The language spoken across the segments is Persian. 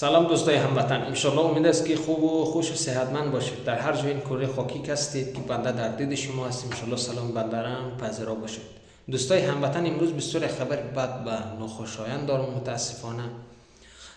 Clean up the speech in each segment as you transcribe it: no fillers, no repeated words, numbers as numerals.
سلام دوستای هموطن، انشالله امید است که خوب و خوش و صحتمند باشید. در هر جای این کره خاکی هستید که بنده در دید شما هست، انشالله سلام بنده را هم پذیرا باشید. دوستای هموطن، امروز بسیار خبر بد و ناخوشایند دارم. متاسفانه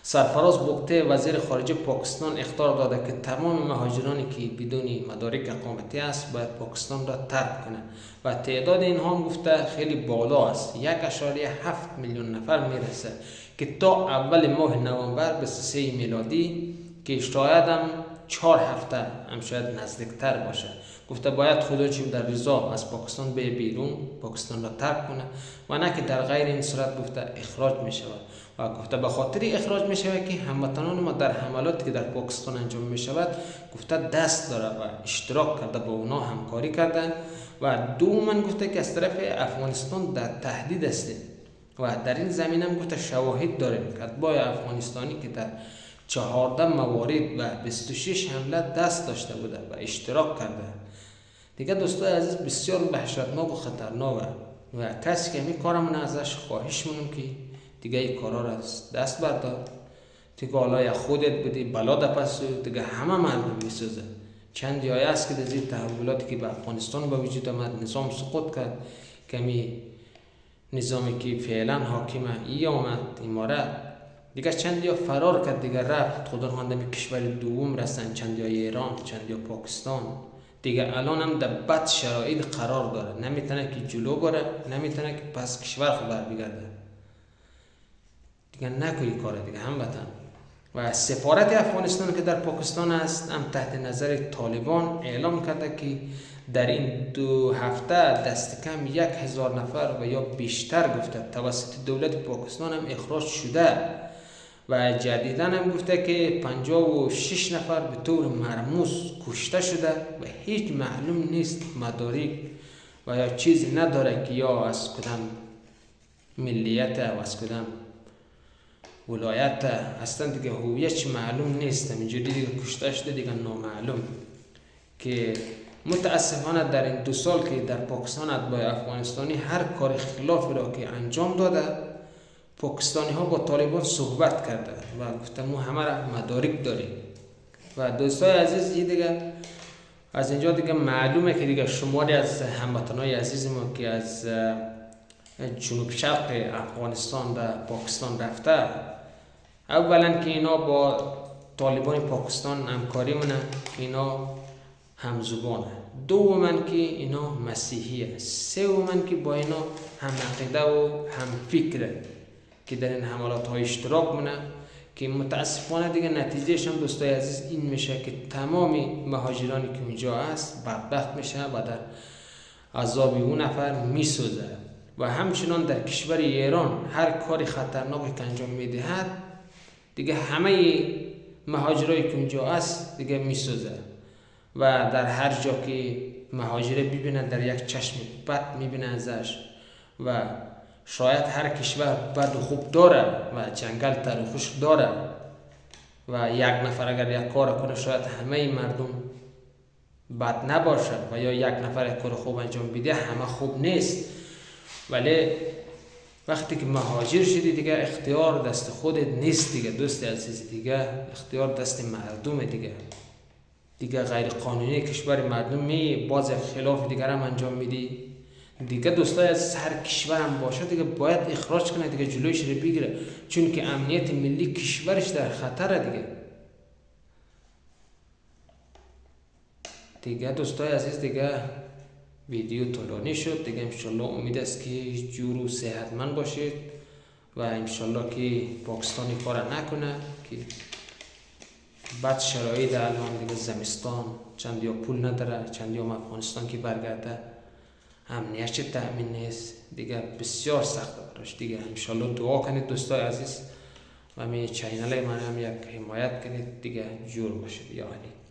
سرفراز بگته وزیر خارجه پاکستان اخطار داده که تمام مهاجرانی که بدون مدارک اقامتی است باید پاکستان را ترک کنند و تعداد اینها هم گفته خیلی بالا است، 1.7 میلیون نفر میرسه که تا اول ماه نوامبر 23 میلادی که شاید هم 4 هفته هم شاید نزدیکتر باشه. گفته باید خدا چیم در رضا از پاکستان به بیرون، پاکستان را ترک کنه و نه که در غیر این صورت گفته اخراج می شود. و گفته به خاطر اخراج می شود که هموطنان ما در حملاتی که در پاکستان انجام می شود گفته دست داره و اشتراک کرده، با اونا همکاری کرده. و دوما گفته که از طرف افغانستان در تهدید است و در این زمینه هم گفته شواهد داریم که اتباع افغانستانی که در 14 موارد و 26 حمله دست داشته بوده و اشتراک کرده. دیگه دوستای عزیز بسیار وحشتناک و خطرناکه و کسی که همین کارمون ازش خواهش می‌کنم که دیگه این کارا را دست بردار. دیگه حالا خودت بدی بلا دپس دیگه همه مردم میسوزه. چند جای است که در زیر تحولاتی که به افغانستان به وجود آمد نظام سقوط کرد، کمی نظامی که فعلا حاکمه ای آمد امارت دیگه چند یا فرار کرد، دیگه رفت خدا نخوانده به کشور دوم رسن، چند یا ایران، چند یا پاکستان. دیگه الان هم در بد شرایط قرار داره، نمیتونه که جلو بره، نمیتونه که پس کشور خود بر بگرده. دیگه نکنی کاره دیگه هموطن. و سفارت افغانستان که در پاکستان است هم تحت نظر طالبان اعلام کرده که در این 2 هفته دست کم 1000 نفر و یا بیشتر گفته توسط دولت پاکستان هم اخراج شده و جدیداً هم گفته که 56 نفر به طور مرموز کشته شده و هیچ معلوم نیست مدارک و یا چیزی نداره که یا از کدام ملیت و از کدام ولایت اصلا دیگه هویتش معلوم نیست. اینجوری دیگه کشته شده دیگه نامعلوم. که متاسفانه در این 2 سال که در پاکستان اتباع افغانستانی هر کار خلافی را که انجام داده، پاکستانی ها با طالبان صحبت کرده و گفته ما همه را مدارک داریم. و دوستای عزیز دیگه از اینجا دیگه معلومه که دیگه شماری از هموطنای عزیز ما که از جنوب شرق افغانستان به پاکستان رفته، اولا که اینا با طالبان پاکستان همکاری مونه که اینا همزبانه، دوما که اینا مسیحیه، سوما که با اینا هم عقیده و هم فکره که در این حملات های اشتراک مونه. که متاسفانه دیگه نتیجهش هم دوستای عزیز این میشه که تمامی مهاجرانی که اونجا هست بدبخت میشه و در عذاب اون نفر میسوزه. و همچنان در کشور ایران هر کاری خطرناکی که انجام میدهد دیگه همه مهاجرایی که اونجا هست دیگه میسوزه و در هر جا که مهاجره ببینه در یک چشم بد میبینه ازش. و شاید هر کشور بد و خوب داره و جنگل تر و خشک داره و یک نفر اگر یک کار کنه شاید همه مردم بد نباشه و یا یک نفر یک کار خوب انجام بده همه خوب نیست. ولی وقتی که مهاجر شدی دیگه اختیار دست خودت نیست دیگه دوست عزیز، دیگه اختیار دست مردم دیگه غیر قانونی کشور مردم باز خلاف دیگر هم انجام میدی دیگه. دوستای از هر کشور هم باشه دیگه باید اخراج کنه دیگه، جلویش رو بگیره، چون که امنیت ملی کشورش در خطره دیگه دوستای عزیز دیگه ویدیو طولانی شد دیگه. انشالله امید است که جور و صحتمند باشید و انشالله که پاکستانی کار نکنه که بعد شرایط الان دیگه زمستان چند یا پول نداره، چند یا افغانستان که برگرده امنیتش تأمین نیست دیگه، بسیار سخته براش دیگه. انشالله دعا کنید دوستای عزیز و می چینل من هم یک حمایت کنید دیگه، جور باشید یا علی.